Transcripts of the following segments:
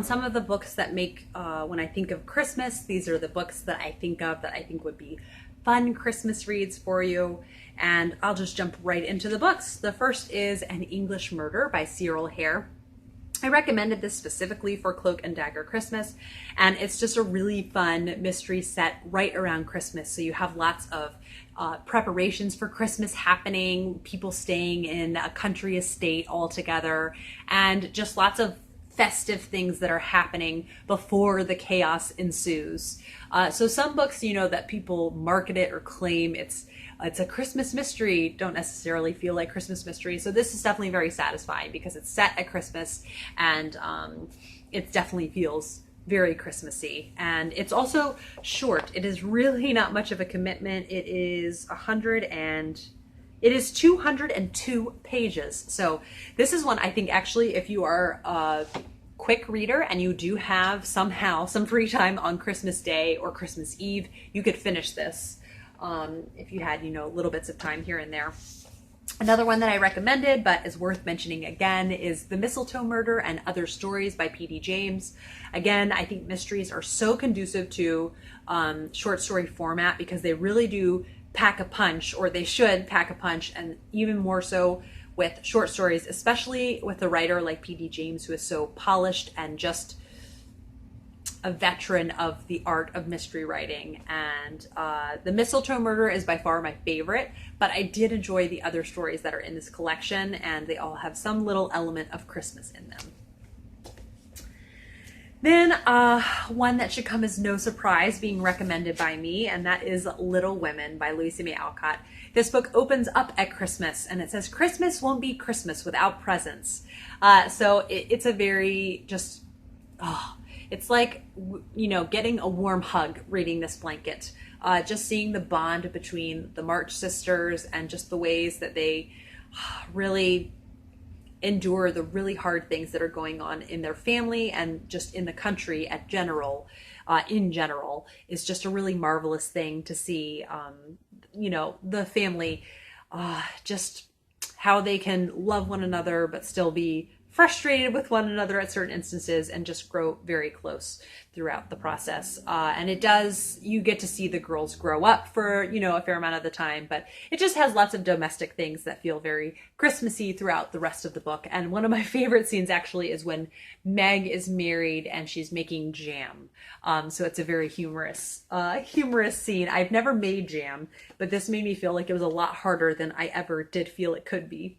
on some of the books that make, when I think of Christmas, these are the books that I think of that I think would be fun Christmas reads for you. And I'll just jump right into the books. The first is An English Murder by Cyril Hare. I recommended this specifically for Cloak and Dagger Christmas, and it's just a really fun mystery set right around Christmas. So you have lots of preparations for Christmas happening, people staying in a country estate all together, and just lots of festive things that are happening before the chaos ensues. So some books, you know, that people market it or claim it's a Christmas mystery don't necessarily feel like Christmas mysteries. So this is definitely very satisfying because it's set at Christmas, and it definitely feels very Christmassy. And it's also short. It is really not much of a commitment. It is 202 pages. So this is one I think actually, if you are a quick reader and you do have somehow some free time on Christmas Day or Christmas Eve, you could finish this. If you had, you know, little bits of time here and there. Another one that I recommended, but is worth mentioning again, is The Mistletoe Murder and Other Stories by P.D. James. Again, I think mysteries are so conducive to short story format because they really do pack a punch, or they should pack a punch, and even more so with short stories, especially with a writer like P.D. James, who is so polished and just a veteran of the art of mystery writing. And The Mistletoe Murder is by far my favorite, but I did enjoy the other stories that are in this collection, and they all have some little element of Christmas in them. Then one that should come as no surprise being recommended by me, and that is Little Women by Louisa May Alcott. This book opens up at Christmas, and it says, "Christmas won't be Christmas without presents." So it's a very just, it's like, you know, getting a warm hug reading this blanket. Just seeing the bond between the March sisters and just the ways that they really endure the really hard things that are going on in their family and just in the country in general, is just a really marvelous thing to see. You know, the family, just how they can love one another but still be frustrated with one another at certain instances, and just grow very close throughout the process. And it does, you get to see the girls grow up for, you know, a fair amount of the time, but it just has lots of domestic things that feel very Christmassy throughout the rest of the book. And one of my favorite scenes actually is when Meg is married and she's making jam. So it's a very humorous scene. I've never made jam, but this made me feel like it was a lot harder than I ever did feel it could be.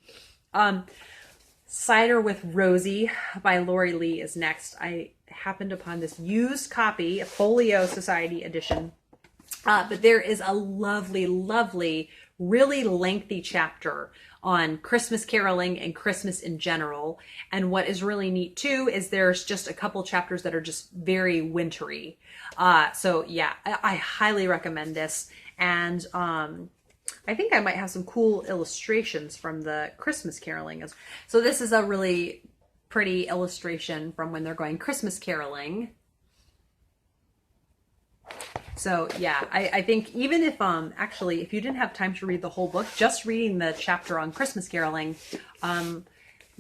Cider with Rosie by Laurie Lee is next. I happened upon this used copy, a Folio Society edition, but there is a lovely, lovely, really lengthy chapter on Christmas caroling and Christmas in general. And what is really neat too is there's just a couple chapters that are just very wintry. So yeah, I highly recommend this. And I think I might have some cool illustrations from the Christmas caroling. So this is a really pretty illustration from when they're going Christmas caroling. So yeah, I think even if, actually, if you didn't have time to read the whole book, just reading the chapter on Christmas caroling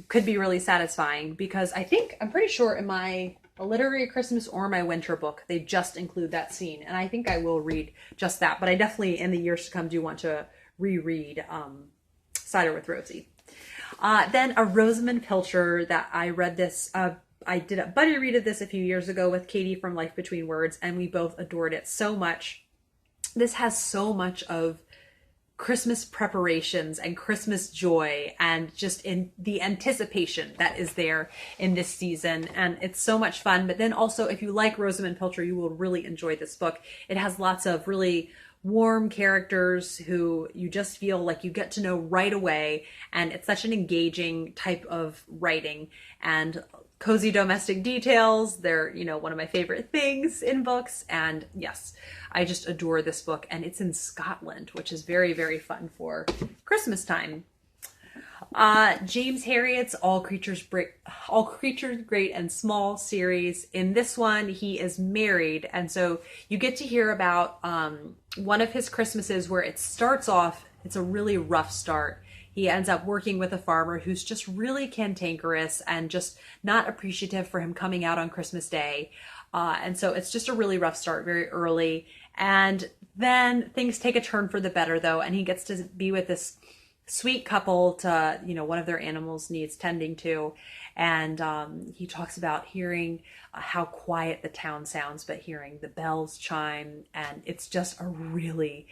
could be really satisfying, because I'm pretty sure in my A Literary Christmas or my winter book, they just include that scene. And I think I will read just that, but I definitely in the years to come do want to reread Cider with Rosie. Then a Roseman Culture that I read this, I did a buddy read of this a few years ago with Katie from Life Between Words, and we both adored it so much. This has so much of Christmas preparations and Christmas joy, and just in the anticipation that is there in this season, and it's so much fun. But then also, if you like Roseman Culture, you will really enjoy this book. It has lots of really warm characters who you just feel like you get to know right away, and it's such an engaging type of writing, and cozy domestic details. They're, you know, one of my favorite things in books. And yes, I just adore this book, and it's in Scotland, which is very, very fun for Christmas time. James Herriot's All Creatures Great and Small series. In this one, he is married, and so you get to hear about one of his Christmases where it starts off, it's a really rough start. he ends up working with a farmer who's just really cantankerous and just not appreciative for him coming out on Christmas Day. And so it's just a really rough start very early. And then things take a turn for the better, though, and he gets to be with this sweet couple to, one of their animals needs tending to. And he talks about hearing how quiet the town sounds, but hearing the bells chime. And it's just a really,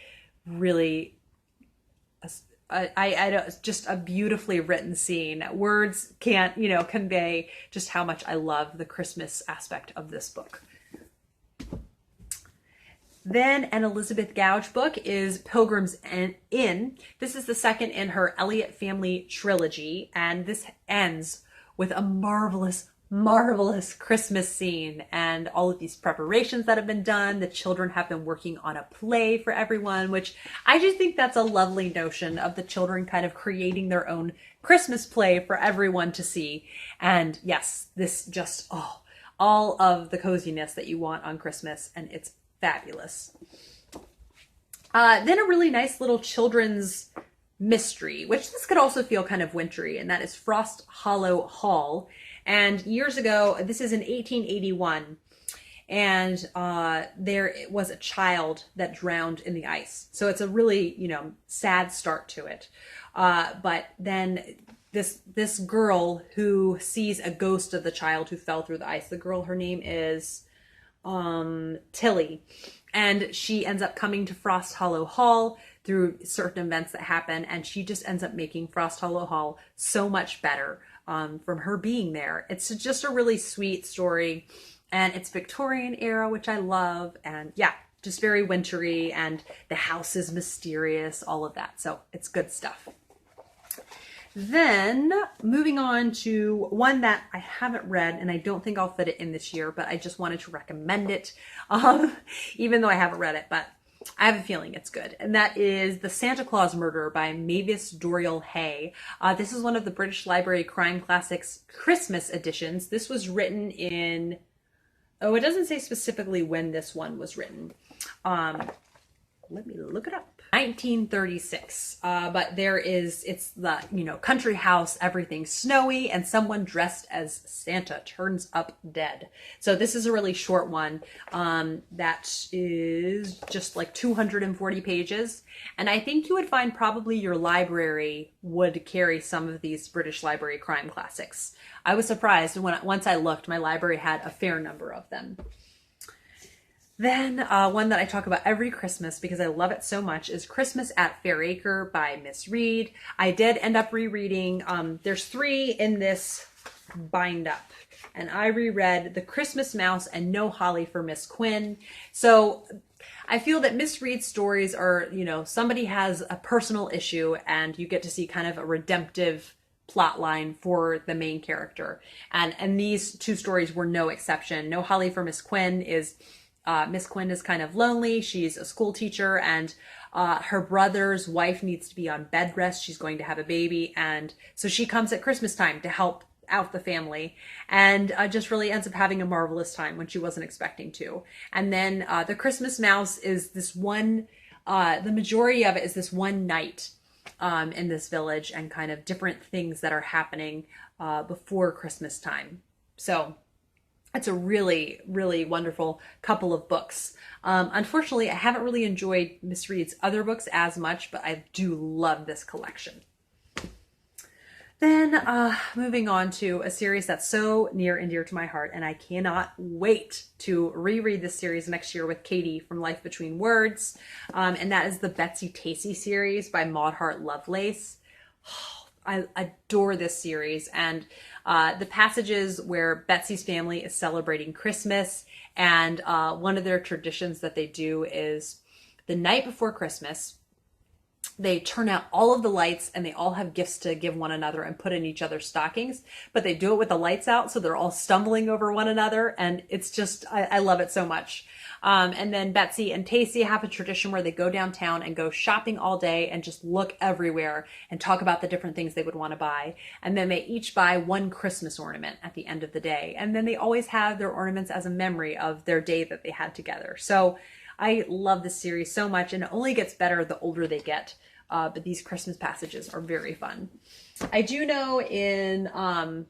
really, just a beautifully written scene. Words can't, convey just how much I love the Christmas aspect of this book. Then an Elizabeth Gouge book is Pilgrims Inn. This is the second in her Elliot family trilogy, and this ends with a marvelous, marvelous Christmas scene and all of these preparations that have been done. The children have been working on a play for everyone, which I just think that's a lovely notion of the children kind of creating their own Christmas play for everyone to see. And yes, this just, all of the coziness that you want on Christmas, and it's fabulous. Then a really nice little children's mystery, which this could also feel kind of wintry, and that is Frost Hollow Hall. And years ago, this is in 1881, and there was a child that drowned in the ice. So it's a really, sad start to it. But then this girl who sees a ghost of the child who fell through the ice. The girl, her name is Tilly, and she ends up coming to Frost Hollow Hall through certain events that happen, and she just ends up making Frost Hollow Hall so much better from her being there. It's just a really sweet story, and it's Victorian era, which I love, and yeah, just very wintry, and the house is mysterious, all of that. So it's good stuff. Then moving on to one that I haven't read, and I don't think I'll fit it in this year, but I just wanted to recommend it, even though I haven't read it, but I have a feeling it's good. And that is The Santa Claus Murder by Mavis Doriel Hare. This is one of the British Library Crime Classics Christmas editions. This was written in, it doesn't say specifically when this one was written. Let me look it up. 1936. But it's the, country house, everything snowy, and someone dressed as Santa turns up dead. So this is a really short one that is just like 240 pages. And I think you would find probably your library would carry some of these British Library crime classics. I was surprised once I looked, my library had a fair number of them. Then one that I talk about every Christmas because I love it so much is Christmas at Fairacre by Miss Reed. I did end up rereading, there's 3 in this bind up, and I reread The Christmas Mouse and No Holly for Miss Quinn. So I feel that Miss Reed's stories are, somebody has a personal issue and you get to see kind of a redemptive plot line for the main character. And these 2 stories were no exception. No Holly for Miss Quinn is... Miss Quinn is kind of lonely. She's a school teacher, and her brother's wife needs to be on bed rest. She's going to have a baby, and so she comes at Christmas time to help out the family, and just really ends up having a marvelous time when she wasn't expecting to. And then The Christmas Mouse is this one, the majority of it is this one night in this village and kind of different things that are happening before Christmas time. So it's a really, really wonderful couple of books. Unfortunately, I haven't really enjoyed Miss Reed's other books as much, but I do love this collection. Then moving on to a series that's so near and dear to my heart, and I cannot wait to reread this series next year with Katie from Life Between Words, and that is the Betsy Tacy series by Maud Hart Lovelace. I adore this series, and the passages where Betsy's family is celebrating Christmas, and one of their traditions that they do is the night before Christmas, they turn out all of the lights and they all have gifts to give one another and put in each other's stockings, but they do it with the lights out, so they're all stumbling over one another, and it's just, I love it so much. And then Betsy and Tacy have a tradition where they go downtown and go shopping all day and just look everywhere and talk about the different things they would want to buy. And then they each buy one Christmas ornament at the end of the day. And then they always have their ornaments as a memory of their day that they had together. So I love this series so much, and it only gets better the older they get. but these Christmas passages are very fun. I do know in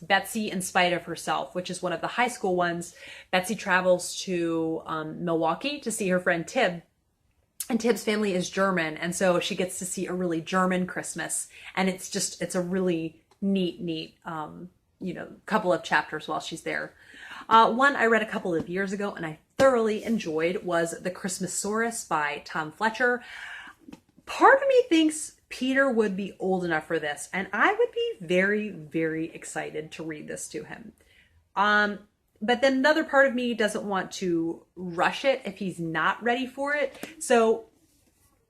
Betsy, in spite of herself, which is one of the high school ones, Betsy travels to Milwaukee to see her friend Tib. And Tib's family is German, and so she gets to see a really German Christmas. And it's a really neat, couple of chapters while she's there. One I read a couple of years ago and I thoroughly enjoyed was The Christmassaurus by Tom Fletcher. Part of me thinks Peter would be old enough for this, and I would be very, very excited to read this to him. But then another part of me doesn't want to rush it if he's not ready for it. So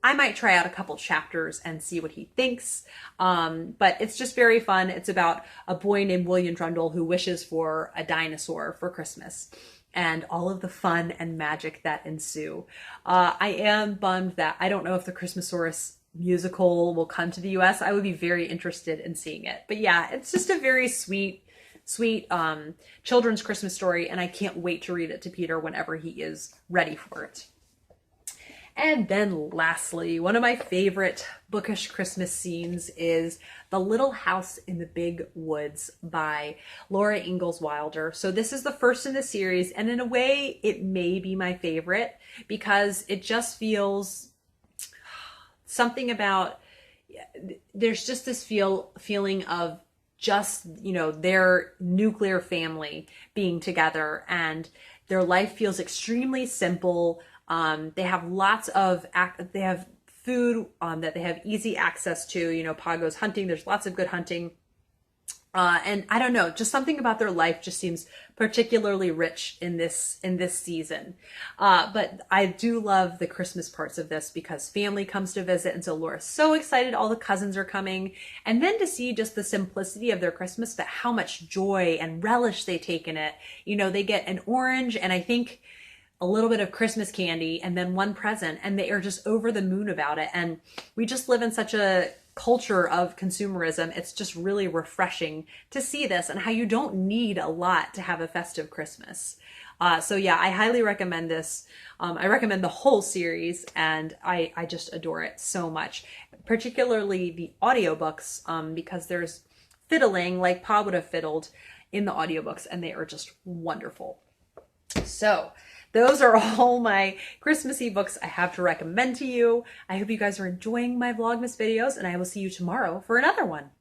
I might try out a couple chapters and see what he thinks. But it's just very fun. It's about a boy named William Trundle who wishes for a dinosaur for Christmas and all of the fun and magic that ensue. I am bummed that I don't know if the Christmassaurus musical will come to the US. I would be very interested in seeing it. But yeah, it's just a very sweet children's Christmas story, and I can't wait to read it to Peter whenever he is ready for it. And then lastly, one of my favorite bookish Christmas scenes is The Little House in the Big Woods by Laura Ingalls Wilder. So this is the first in the series, and in a way it may be my favorite because it just feels something about, there's just this feeling of just, their nuclear family being together, and their life feels extremely simple. They have they have food that they have easy access to. Pa goes hunting. There's lots of good hunting. And I don't know, just something about their life just seems particularly rich in this season. But I do love the Christmas parts of this because family comes to visit. And so Laura's so excited. All the cousins are coming. And then to see just the simplicity of their Christmas, but how much joy and relish they take in it. They get an orange and I think a little bit of Christmas candy and then one present, and they are just over the moon about it. And we just live in such a culture of consumerism. It's just really refreshing to see this and how you don't need a lot to have a festive Christmas. So yeah, I highly recommend this. I recommend the whole series, and I just adore it so much, particularly the audiobooks, because there's fiddling like Pa would have fiddled in the audiobooks, and they are just wonderful. So those are all my Christmassy books I have to recommend to you. I hope you guys are enjoying my Vlogmas videos, and I will see you tomorrow for another one.